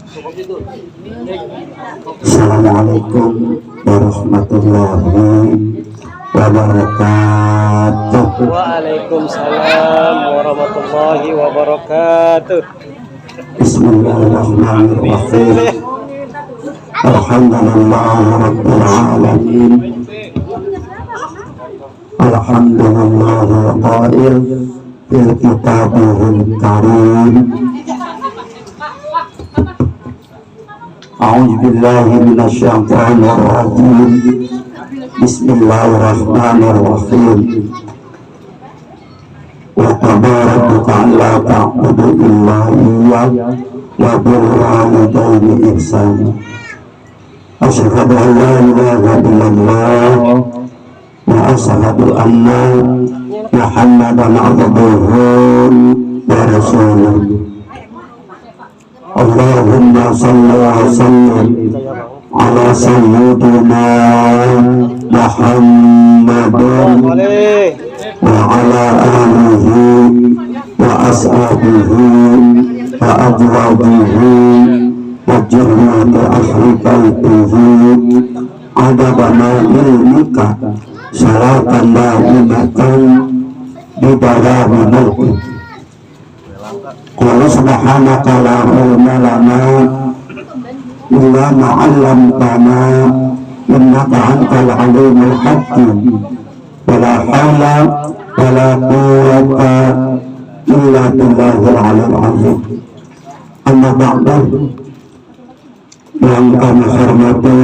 Assalamualaikum warahmatullahi wabarakatuh. Waalaikumsalam warahmatullahi wabarakatuh. Bismillahirrahmanirrahim. Alhamdulillahirabbil alamin. Alhamdulillahil qail fil kitabihil karim. A'udzu billahi minasyaitonir rajim. Bismillahirrahmanirrahim. Wa tabaraka alla ta'budu illa iyyah wa bil walidayni ihsana. Asyhadu an la ilaha illallah wa asyhadu anna Muhammadan abduhu wa rasuluh. Allahumma salli wa sallim ala sayyidina Muhammadin wa ala alihi wa ashabihi wa azwajihi wa jannati ahli baitihi adaba ma ilmika salatan da'imatan bidarabi mulki. Qala subhanaka la ilma lana illa ma 'allamtana innaka antal alimul hakim. Wala haula wala quwwata illa billahil aliyyil azim. Amma ba'du. Yang kami hormati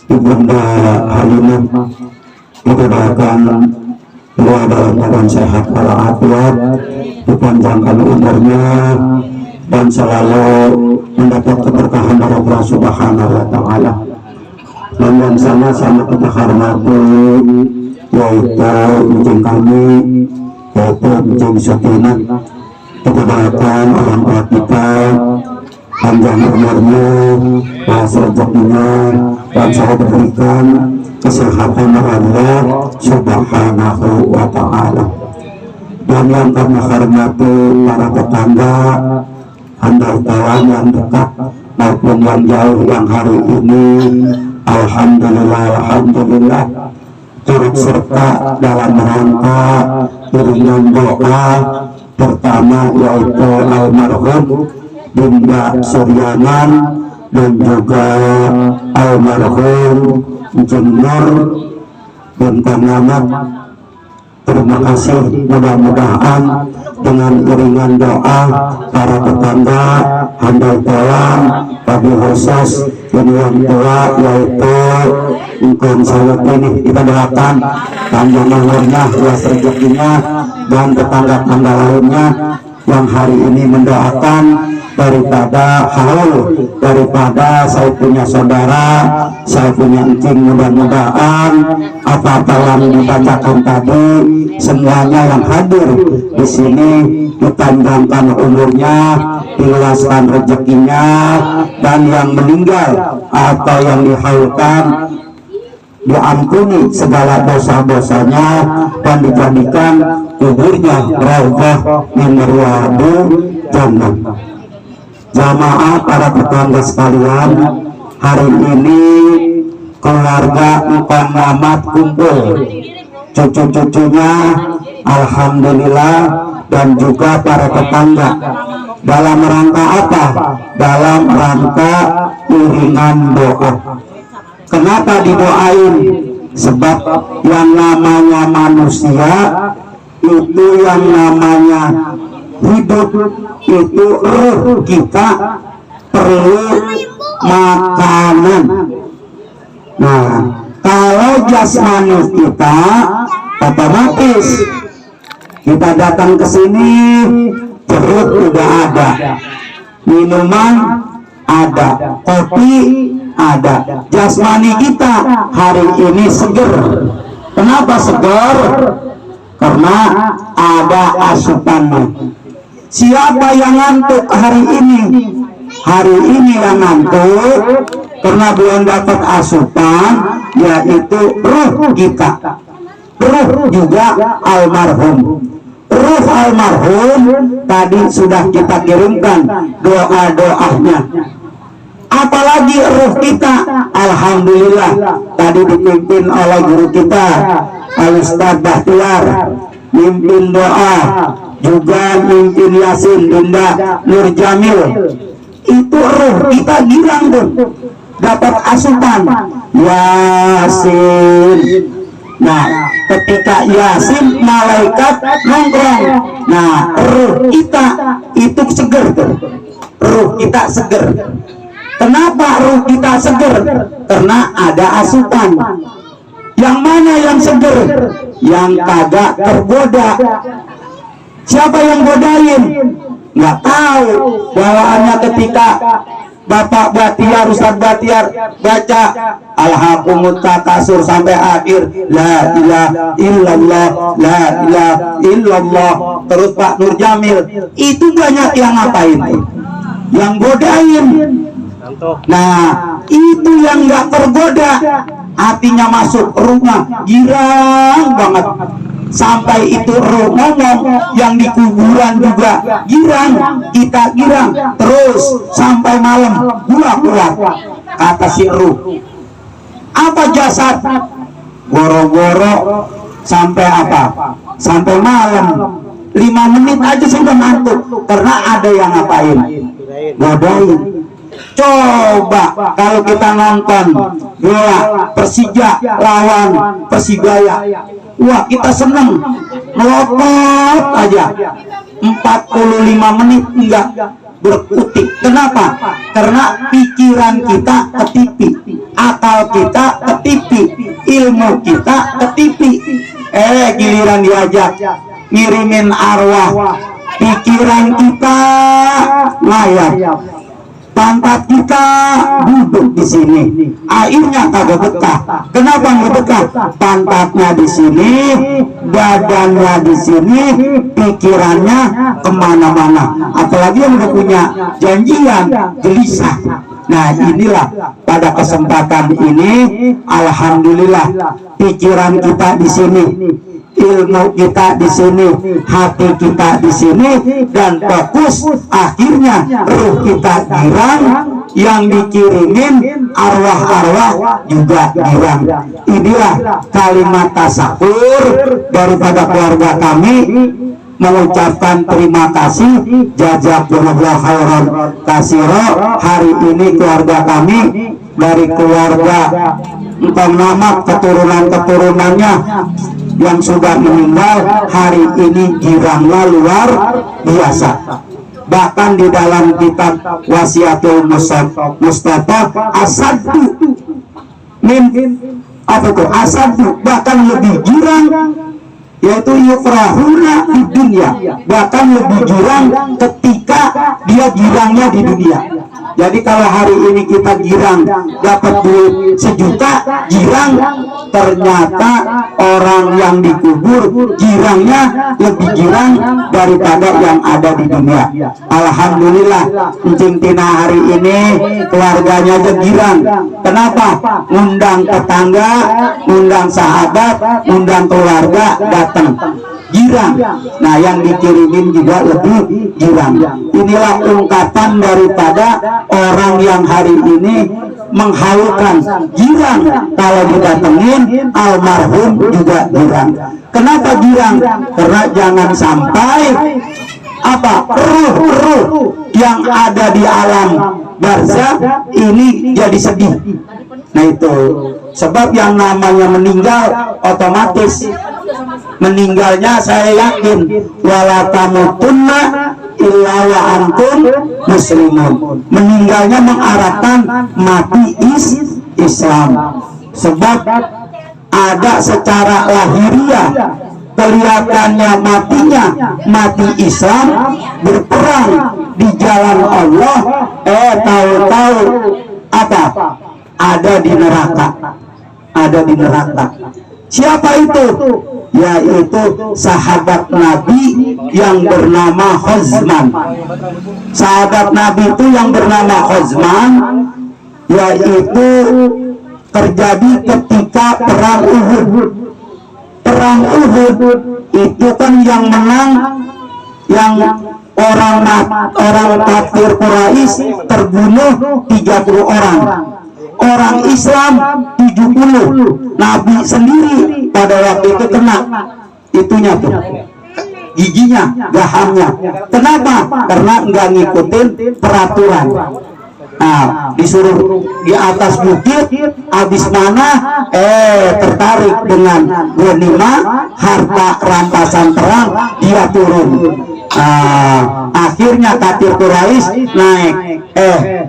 Ibunda Halimah, kita doakan beliau dalam keadaan sehat walafiat, dipanjangkan umurnya dan selalu mendapat keberkahan dari Allah Subhanahu wa taala. Dan yang sama-sama kita hormati yaitu ujung kami, yaitu ujung Sakinah. Kita doakan orang tua kita panjang umurnya, luas rezekinya, dan selalu diberikan kesehatan Allah Subhanahu wa taala. Dan yang kami hormati para tetangga, andai kawan yang dekat maupun yang jauh yang hari ini alhamdulillah turut serta dalam rangka iringan doa pertama yaitu almarhum Dinda Suryaman dan juga almarhum Jenur Bintang Amat. Terima kasih, mudah-mudahan dengan iringan doa para tetangga, handal kawan, bagi khusus yang tua yaitu Engkong Sawat ini, kita doakan panjang umurnya, luas rezekinya, dan tetangga-tetangga lainnya yang hari ini mendoakan daripada haul, daripada saya punya saudara, saya punya encing, mudah-mudahan apa-apa yang dibacakan tadi semuanya yang hadir di sini dipanjangkan umurnya, diluaskan rezekinya, dan yang meninggal atau yang dihaulkan diampuni segala dosa-dosanya dan dijadikan kuburnya raudhah min riyadil jannah. Jamaah para tetangga sekalian, hari ini keluarga Engkong Mamat kumpul, cucu-cucunya alhamdulillah, dan juga para tetangga. Dalam rangka apa? Dalam rangka iringan doa. Kenapa didoain? Sebab yang namanya manusia itu, yang namanya hidup itu, ruh kita perlu makanan. Nah, kalau jasmani kita otomatis kita datang ke sini, perut udah ada, minuman ada, kopi ada, jasmani kita hari ini seger. Kenapa seger? Karena ada asupannya. Siapa yang ngantuk hari ini? Hari ini yang ngantuk karena belum dapat asupan, yaitu ruh kita, ruh juga almarhum. ruh almarhum tadi sudah kita kirimkan doa-doanya. Apalagi ruh kita, alhamdulillah tadi dipimpin oleh guru kita Al Ustadz Bahtiar, mimpin doa, juga mimpin Yasin Bunda Nur Jamil. Itu ruh kita girang tuh, dapat asupan Yasin. Nah, ketika Yasin malaikat nongkrong. Nah, ruh kita itu seger tuh. Ruh kita seger. Kenapa ruh kita seger? Karena ada asupan. Yang mana yang seger? Yang kagak tergoda. Siapa yang godain? Nggak tahu. Bawaannya ketika Bapak Bahtiar, Ustadz Bahtiar baca Alhaqumut Takasur sampai akhir la ilaha illallah, la ilaha illallah, terus Pak Nur Jamil, itu banyak yang ngapain? Yang godain. Nah, itu yang nggak tergoda, hatinya masuk rumah, girang banget. Sampai itu ruh ngomong, yang di kuburan juga girang, kita girang. Terus sampai malam pulang, kata si ruh, apa jasad? Goro-goro sampai apa? Sampai malam. 5 menit aja sudah ngantuk, karena ada yang ngapain? Godain. Coba kalau kita nonton bola Persija lawan Persibaya, wah kita seneng, melotot aja 45 menit enggak berkutik. Kenapa? Karena pikiran kita ketipi, akal kita ketipi, ilmu kita ketipi. Giliran diajak ngirimin arwah, pikiran kita ngayap, pantat kita duduk di sini, airnya kagak betah. Kenapa nggak betah? Pantatnya di sini, badannya di sini, pikirannya kemana-mana. Apalagi yang udah punya janjian, gelisah. Nah, inilah pada kesempatan ini, alhamdulillah, pikiran kita di sini, ilmu kita di sini, hati kita di sini, dan fokus. Akhirnya ruh kita girang, yang dikirimin arwah-arwah juga girang. Inilah kalimat tasakur daripada keluarga kami, mengucapkan terima kasih, jazakumullah khairan katsira. Hari ini keluarga kami dari keluarga entah nama keturunan-keturunannya yang sudah meninggal, hari ini girangnya luar biasa. Bahkan di dalam kitab Wasiatul Mustafa, asadu min apa itu asadu, bahkan lebih girang, yaitu yufrahuna di dunia, bahkan lebih girang ketika dia girangnya di dunia. Jadi kalau hari ini kita girang dapat duit 1 juta, girang, ternyata orang yang dikubur girangnya lebih girang daripada yang ada di dunia. Alhamdulillah, Encing Tina hari ini keluarganya aja girang. Kenapa? Undang tetangga, undang sahabat, undang keluarga datang, girang. Nah, yang dikirimin juga lebih girang. Inilah ungkapan daripada orang yang hari ini menghaukan, girang kalau didatengin almarhum juga girang. Kenapa girang? Karena jangan sampai apa ruh-ruh yang ada di alam barzakh ini jadi sedih. Nah, itu sebab yang namanya meninggal otomatis meninggalnya, saya yakin, wala tamutunna illa wa antum muslimun. Meninggalnya mengharapkan mati Islam. Sebab ada secara lahiriah kelihatannya matinya mati Islam, berperang di jalan Allah, tahu-tahu apa? Ada di neraka. Ada di neraka. Siapa itu? Yaitu sahabat Nabi yang bernama Khuzman. Sahabat Nabi itu yang bernama Khuzman, yaitu terjadi ketika perang Uhud. perang Uhud itu kan yang menang, yang orang kafir Quraisy terbunuh 30 orang, orang Islam 70. Nabi sendiri pada waktu itu kena itunya tuh, giginya, gahamnya. Kenapa? Karena nggak ngikutin peraturan. Nah, disuruh di atas bukit, habis mana tertarik dengan ghanimah, harta rampasan perang, dia turun. Akhirnya kafir Quraisy naik,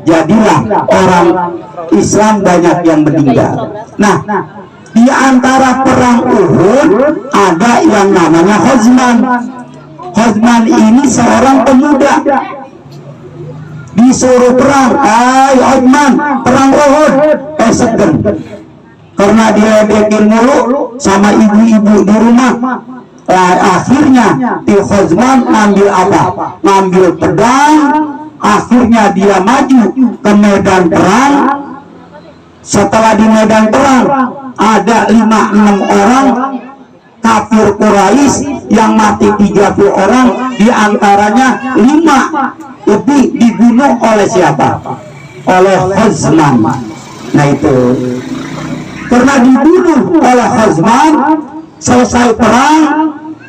jadilah orang Islam banyak yang meninggal. Nah, di antara perang Uhud ada yang namanya Hozman. Hozman ini seorang pemuda, disuruh perang, ayo Hozman perang Uhud, segan karena dia bikin mulu sama ibu-ibu di rumah. Akhirnya di Hozman ngambil apa? Ngambil pedang. Akhirnya dia maju ke medan perang. Setelah di medan perang ada 5-6 orang kafir Quraisy yang mati 30 orang, diantaranya 5 lebih dibunuh oleh siapa? Oleh Hozman. Nah itu karena dibunuh oleh Hozman, selesai perang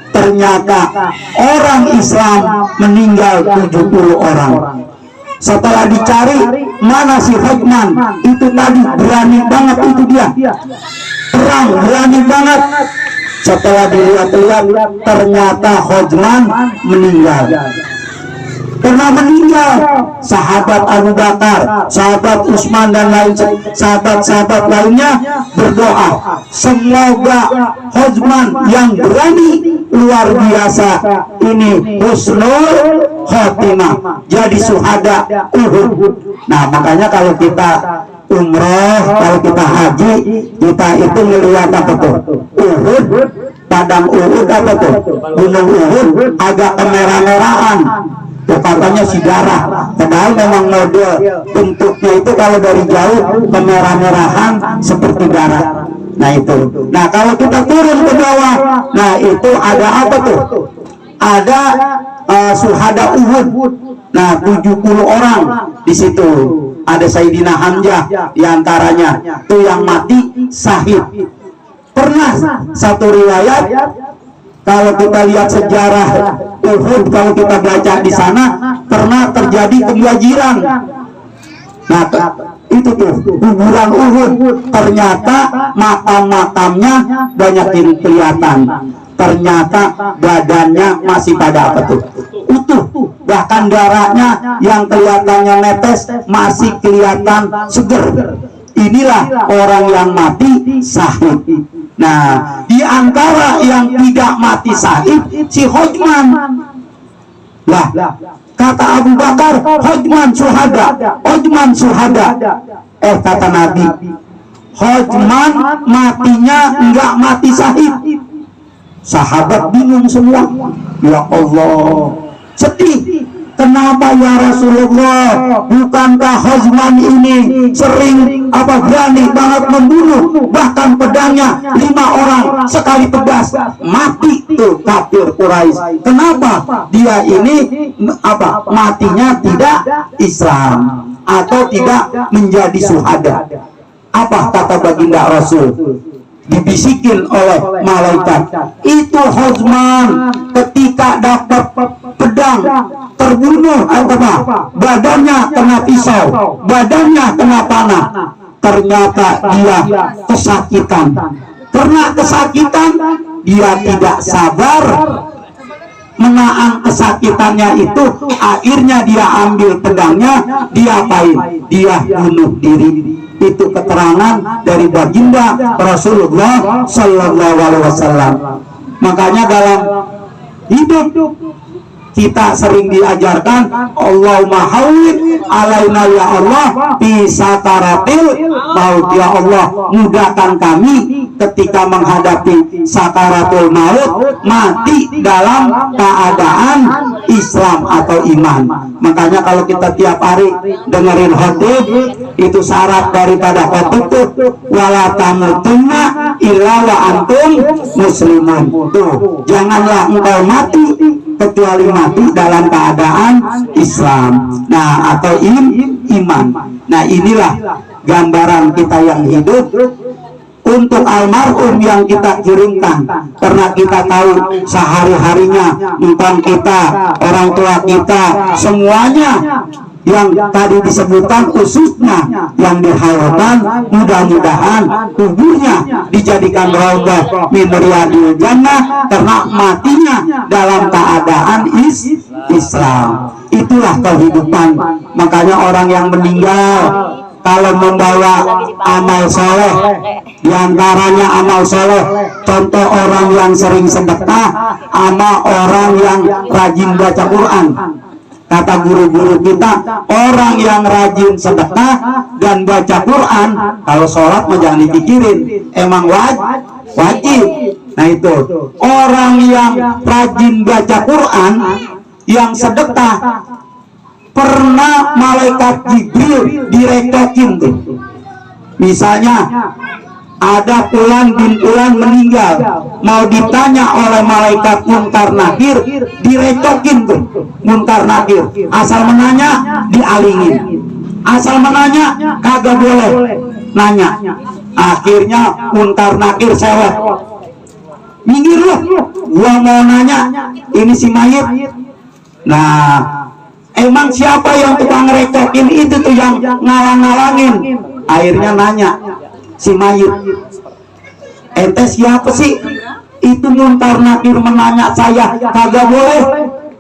ternyata orang Islam meninggal 70 orang. Setelah dicari, mana si Hozman itu tadi, berani banget itu dia perang, berani banget. Setelah dilihat-lihat ternyata Hozman meninggal. Karena meninggal, sahabat Abu Bakar, sahabat Utsman dan lain sahabat-sahabat lainnya berdoa, semoga Hozman yang berani luar biasa ini husnul khotimah, jadi syuhada Uhud. Nah, makanya kalau kita umroh, kalau kita haji, kita itu melihat apa tuh? Uhud, padang Uhud apa tuh? Gunung Uhud agak kemerah-merahan. Tuh katanya si darah, padahal memang model bentuknya itu kalau dari jauh kemerah-merahan seperti darah. Nah itu. Nah kalau kita turun ke bawah, nah itu ada apa tuh? Ada syuhada Uhud. Nah 70 orang di situ. Ada Sayyidina Hamzah diantaranya. Tuh yang mati syahid. Pernah satu riwayat, kalau kita lihat sejarah Uhud, kalau kita baca di sana pernah terjadi kebanjiran. Nah itu tuh kuburan Uhud, ternyata makam-makamnya banyak yang kelihatan. Ternyata badannya masih pada apa tuh? Utuh. Bahkan darahnya yang kelihatannya netes masih kelihatan seger. Inilah orang yang mati syahid. Nah, di antara yang tidak mati syahid si Hozman. Lah, kata Abu Bakar, Hozman syuhada, Hozman syuhada. Kata Nabi, Hozman matinya enggak mati syahid. Sahabat bingung semua. Ya Allah, sedih. Kenapa ya Rasulullah? Bukankah Hozman ini sering berani banget membunuh, bahkan pedangnya 5 orang sekali tegas mati tuh kafir Quraisy. Kenapa dia ini matinya tidak Islam atau tidak menjadi syuhada? Apa kata baginda Rasul? Dibisikin oleh malaikat, itu Hozman ketika dapat pedang terbunuh, badannya kena pisau, badannya kena panah. Ternyata dia kesakitan. Karena kesakitan, dia tidak sabar menahan kesakitannya itu. Akhirnya dia ambil pedangnya, dia apain? Dia bunuh diri. Itu keterangan dari baginda Rasulullah Sallallahu Alaihi Wasallam. Makanya dalam hidup kita sering diajarkan Allahumma hawwin alaina ya Allah fi sakaratil maut. Ya Allah, mudahkan kami ketika menghadapi sakaratul maut, mati dalam keadaan Islam atau iman. Makanya kalau kita tiap hari dengerin khotib, itu syarat daripada khotib tuh wala tamutunna illa wa antum muslimun. Tuh, janganlah engkau mati kecuali mati dalam keadaan Islam, nah atau iman. Nah inilah gambaran kita yang hidup untuk almarhum yang kita kirimkan, karena kita tahu sehari-harinya tentang kita, orang tua kita, semuanya yang tadi disebutkan, khususnya yang diharapkan mudah-mudahan kuburnya dijadikan raudhah min riyadil jannah karena matinya dalam keadaan Islam. Itulah kehidupan. Makanya orang yang meninggal kalau membawa amal soleh, diantaranya amal soleh, contoh orang yang sering sedekah sama orang yang rajin baca Quran. Kata guru-guru kita, orang yang rajin sedekah dan baca Quran, kalau sholat mah jangan dipikirin, emang wajib. Nah itu, orang yang rajin baca Quran, yang sedekah, pernah malaikat Jibril direcokin tuh. Misalnya ada Fulan bin Fulan meninggal, mau ditanya oleh malaikat Munkar Nakir, direcokin tuh Munkar Nakir. Asal menanya dialingin, asal menanya kagak boleh nanya. Akhirnya Munkar Nakir sewet, minggir lu, gua mau nanya ini si mayit. Nah, emang siapa yang tukang recokin itu tuh yang ngalang-ngalangin? Akhirnya nanya si mayit, ente siapa sih? Itu Munkar Nakir menanya saya, kagak boleh.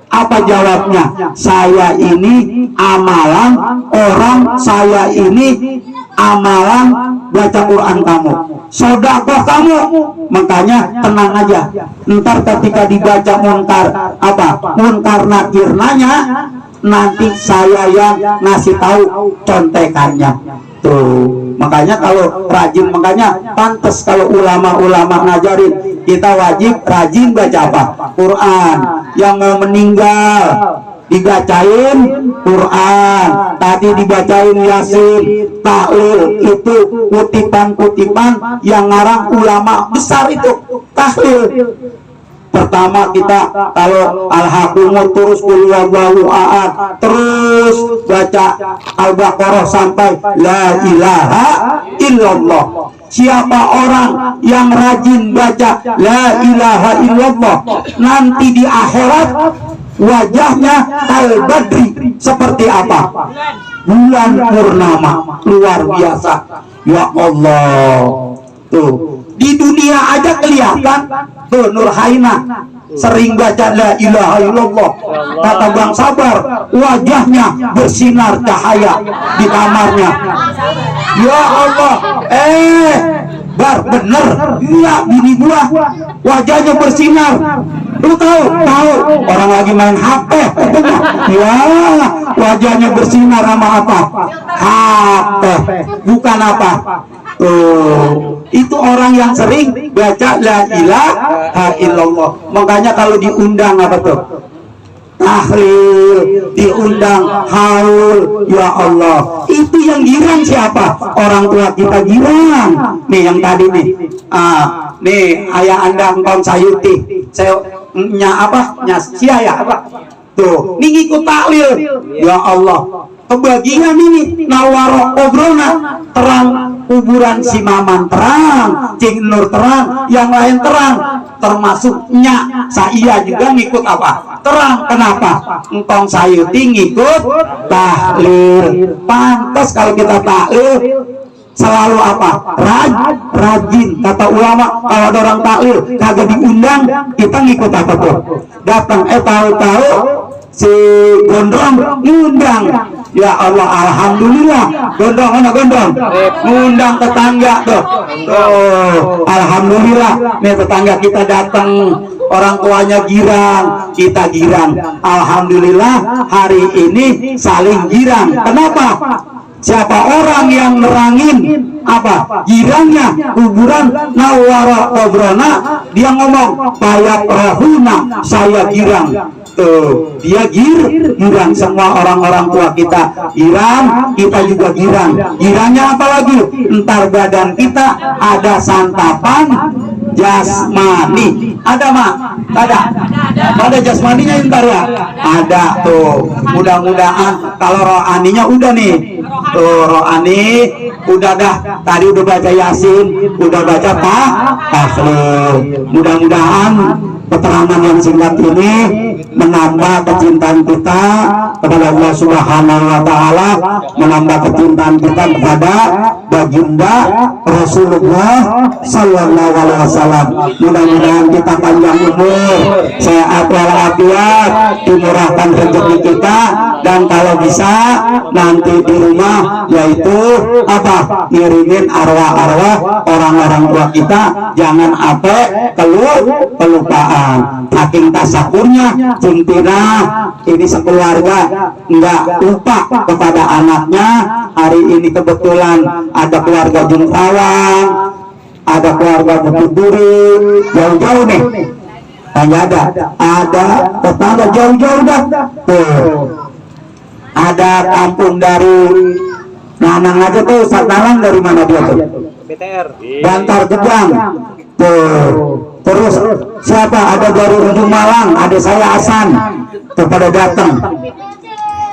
Apa jawabnya? Saya ini amalan orang, saya ini amalan baca Quran kamu, sedekah kamu. Makanya tenang aja, ntar ketika dibaca Munkar Nakir nanya, nanti saya yang ngasih tahu contekannya. Tuh, makanya kalau rajin, makanya pantas kalau ulama-ulama ngajarin kita wajib rajin baca apa? Quran. Yang mau meninggal dibacain Quran, tadi dibacain Yasin, tahlil, itu kutipan-kutipan yang ngarang ulama besar itu tahlil. Pertama kita kalau al-hakumut terus qul huwallahu ahad, terus baca Al-Baqarah sampai la ilaha illallah. Siapa orang yang rajin baca la ilaha illallah, nanti di akhirat wajahnya al-badri seperti apa? Bulan purnama, luar biasa. Ya Allah. Tuh, di dunia aja kelihatan. Tuh Nur Haina sering baca la ilaha illallah, kata Bang Sabar wajahnya bersinar cahaya di kamarnya. Ya Allah, Bar bener, iya bini gua wajahnya bersinar. Lu tahu orang lagi main HP, ya wajahnya bersinar sama apa? HP, bukan apa? Tuh, itu orang yang sering baca la ilaha illallah. Makanya kalau diundang apa tuh? Tahlil, diundang haul, ya Allah. Itu yang girang siapa? Orang tua kita girang. Nih yang tadi nih. Nih ayah Anda Engkong Sayuti. Saya sia ya apa? Tuh, nih ngikut tahlil. Ya Allah. Kebagian ini nawaro obrona terang, kuburan si Maman terang, Cing Nur terang, yang lain terang, termasuknya saya juga ngikut apa? Terang. Kenapa? Engkong Sayuti ngikut tahlil. Pantas kalau kita tahlil selalu apa? Rajin. Kata ulama, kalau ada orang tahlil kagak diundang, kita ngikut apa tuh? Datang tahu-tahu si gondrong ngundang. Ya Allah, alhamdulillah. Gondrong mana gondrong? Ngundang tetangga tuh. Tuh, alhamdulillah. Nih tetangga kita datang orang tuanya girang, kita girang. Alhamdulillah hari ini saling girang. Kenapa? Siapa orang yang nerangin apa girangnya kuburan nawara kobrona, dia ngomong payak rahuna, saya girang. Tuh, dia girang. Semua orang-orang tua kita girang, kita juga girang. Girangnya apa lagi? Entar badan kita ada santapan jasmani. Ada mak? Ada jasmaninya ntar ya? Ada tuh. Mudah-mudahan kalau rohaninya udah nih. Tuh rohani udah dah. Tadi udah baca Yasin, udah baca tahlil. Mudah-mudahan keterangan yang singkat ini menambah kecintaan kita kepada Allah Subhanahu wa Ta'ala, menambah kecintaan kita kepada baginda Rasulullah Sallallahu Alaihi Wasallam. Mudah-mudahan kita panjang umur, sehat walafiat, dimurahkan rezeki kita, dan kalau bisa nanti di rumah yaitu apa, ngirimin arwah-arwah orang-orang tua kita, jangan apa kelupaan. Saking tasakurnya Cintina ini sekeluarga nggak lupa kepada anaknya. Hari ini kebetulan ada keluarga Jungkawang, ada keluarga Bukit Duri, jauh-jauh nih. Hanya ada tetangga jauh-jauh dah. Tuh. Ada kampung dari Nanang aja tuh, Satalang dari mana dia tuh? BTR. Bantar Gebang. Tuh. Terus siapa? Ada dari Ujung Malang, ada saya Hasan. Kepada datang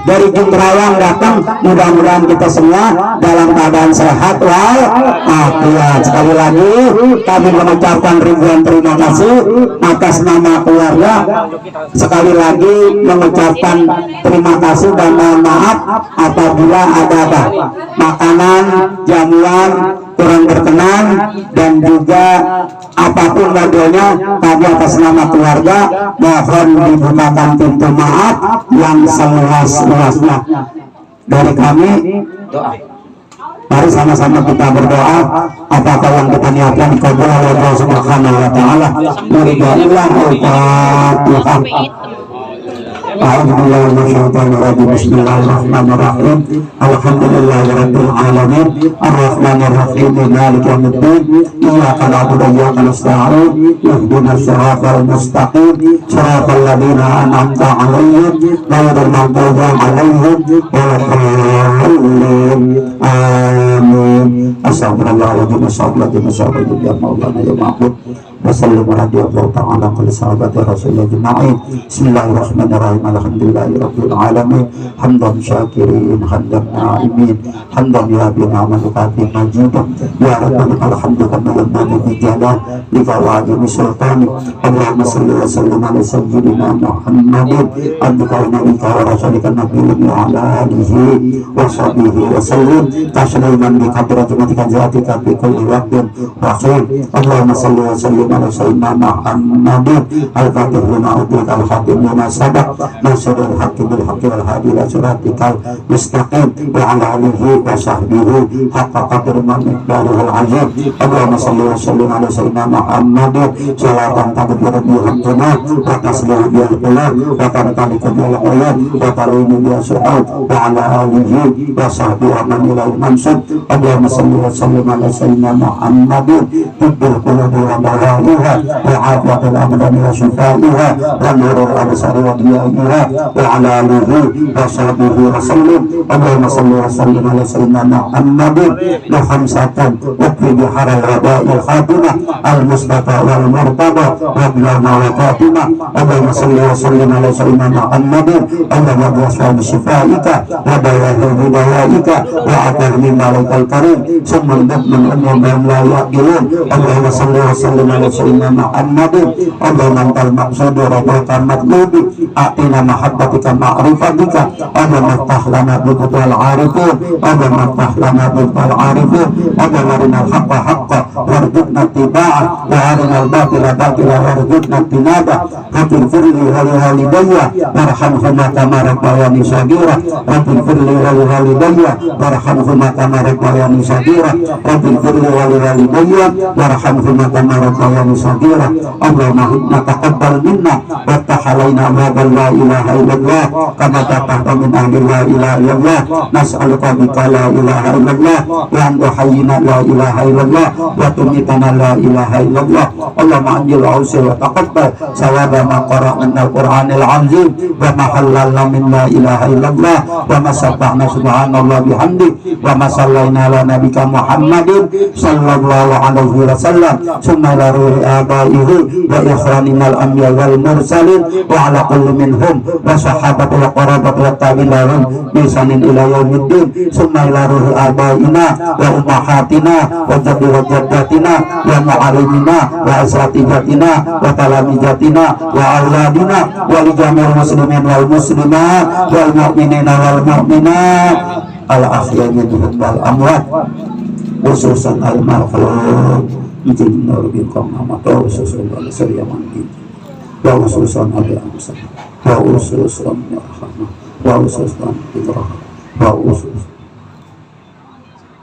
dari Jungkrawang datang. Mudah-mudahan kita semua dalam keadaan sehat walafiat. Sekali lagi kami mengucapkan ribuan terima kasih atas nama keluarga. Sekali lagi mengucapkan terima kasih dan mohon maaf apabila ada makanan, jamuan kurang berkenan, dan juga apapun modelnya, kami atas nama keluarga mohon dibukakan pintu maaf yang seluas-luasnya. Dari kami doa. Mari sama-sama kita berdoa. Apakah yang kita niatkan dikabul oleh Allah Subhanahu wa Ta'ala. Al-Fatihah. Bismillahirrahmanirrahim. Alhamdulillahirabbil alamin. Arrahmanirrahim. Maliki yaumiddin. Iyyaka na'budu wa iyyaka nasta'in. Ihdinas siratal mustaqim. Shiratal ladzina an'amta 'alaihim ghairil maghdubi 'alaihim waladdallin. Amin. Astagfirullahaladzim. Astagfirullahaladzim. Ya Maulana ya Ma'bud. Wassalamualaikum ta'ala kulli sahabati rasulullah jema'in. Bismillahirrahmanirrahim. Alhamdulillahirabbil alamin. Hamdan syakirin, hamdan na'imin, hamdan ya bina manukati majidan. Ya Rabbana alhamdulillah yamani bijalal li fawaidi sultani. Allahumma salli wa sallim ala sayyidina Muhammadin abdika wa nabiyika wa rasulika nabiyyin wa ala alihi wa sahbihi wa sallim tasliman bi qadrati zatika fi kulli waqtin wa hin. Allahumma salli wa sallim ala sayyidina Muhammadin al-fatih lima utik al-hakim lima sabak nasirul hakim bil-hakim al-hadi ila suratikal mustaqim wa ala alihi wa sahbihi haqqa qadri man iqbaluhul azim. Allahumma salli wa sallim ala sayyidina Muhammadin salatan tabbiru bihamdina wa taslimu bihamdina wa tartaliku bihamdina wa tarimu bihamdina wa ala alihi wa sahbihi wa man ilal mansub. Allahumma salli wa sallim ala sayyidina Muhammadin tibbil qulubi wa bawaiha wa afiatul abdani wa shifaiha wa nurul absari wa diyaiha wa ala alihi wa sahbihi wa sallim. Allahumma salli wa sallim ala sayyidina Muhammadin wa khamsatan wa fi biharal rabail khatimah al-mustafa wal murtada wa bilama wa fatimah. Allahumma salli wa sallim ala sayyidina Muhammadin Allahumma biaswabi shifaika wa bayahi bidayaika wa atarmi malaikal karim summal mu'min umman la yaqilun. Allahumma salli wa sallim ala sayyidina Muhammadin Allahumma antal maqsudu rabbaka matlubi atina mahabbatika ma'rifatika Allahumma ftah lana bidul arifin Allahumma ftah lana bidul arifin Allahumma arinal haqqa haqqa warzuqna ittiba'ah wa arinal batila batila warzuqna ijtinabah. Rabbil firli wa li walidayya warhamhuma kama rabbayani shaghira. Rabbil firli wa li walidayya warhamhuma kama rabbayani shaghira. Rabbil firli wa li walidayya warhamhuma kama rabbayani kanu saghira. Allahumma inna taqabbal minna waftah alaina babal la ilaha illallah kama tatahta min ahli la ilaha illallah. Nas'aluka bika la ilaha illallah wa an tuhayyina la ilaha illallah wa tumitana la ilaha illallah. Allahumma anjil ausil wa taqabbal sawaba ma qara'na al-Qur'anil azim wa ma halalna min la ilaha illallah wa ma sabbahna subhanallah bihamdi wa ma sallaina ala nabika Muhammadin sallallahu alaihi wasallam summa ila ruhi abaihi wa ikhwaninal anbiya wal mursalin wa ala kulli minhum wa sahabatil qarabat wa tabi'in bisanin ila yaumiddin summa ila ruhi abaina wa ummahatina wa jaddi wa jaddatina wa mu'allimina wa asratijatina wa talamijatina wa auladina wa li jami'il muslimin wal muslimat wal mu'minina wal mu'minat al ahya minhum wal amwat khususan al mahfuz izin nur bikum amata khususan al sariyaman wa khususan al amsa wa khususan rahmah wa khususan idrah wa khususan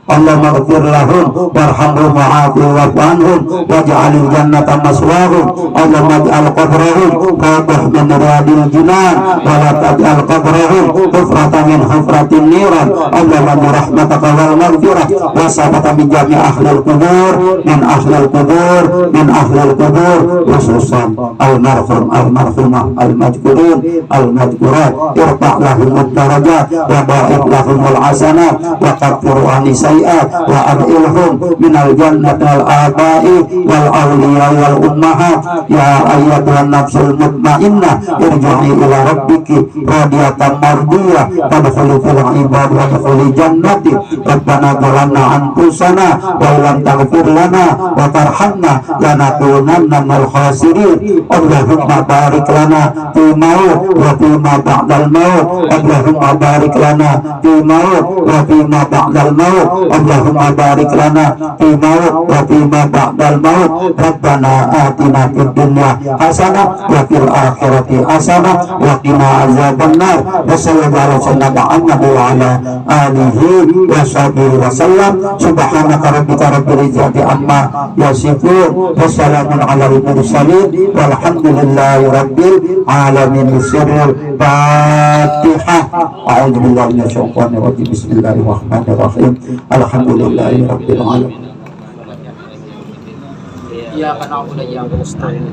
Allahumma ighfir lahum warhamhum wa'afi wa'fu anhum waj'alil jannata maswahum. Allahumma ij'al qabrahum rawdah min riyadil jinan wa la taj'al qabrahum hufratan min hufratin niran. Allahumma bi rahmatika wal maghfirah wa sabata min jami' ahlil qubur min ahlil qubur min ahlil qubur khususan al-marhum al-marhumah al-majkurun al-majkurat irfa' lahum ad-darajat wa ba'id lahum al-hasanat wa kaffir anisa wa ar'ilhum minal jannati wal aba'i wal awliya wal ummahat. Ya ayyatuhan nafsul mutmainnah irji'i ila rabbiki radiyatan mardiyah tadkhuli fil ibad wa tadkhuli jannati. Rabbana zalamna anfusana wa lam taghfir lana wa tarhamna lanakunanna minal khasirin. Allahumma barik lana fi maut wa fi ma ba'dal maut. Allahumma barik lana fi maut wa fi ma ba'dal maut. Allahumma barik lana fi maut wa fi ma ba'dal maut. Rabbana atina fid dunya hasanah wa fil akhirati hasanah wa qina azabannar. Wa sallallahu ala alihi wa sahbihi wa sallam. Subhanaka rabbika rabbil izzati amma yasifun wa salamun alal mursalin walhamdulillahi rabbil alamin. Bisirril Fatihah. A'udzu billahi minasyaitonir rajim. Bismillahirrahmanirrahim. Alhamdulillahi rabbil alamin. Iya, karena aku udah yang mustahil.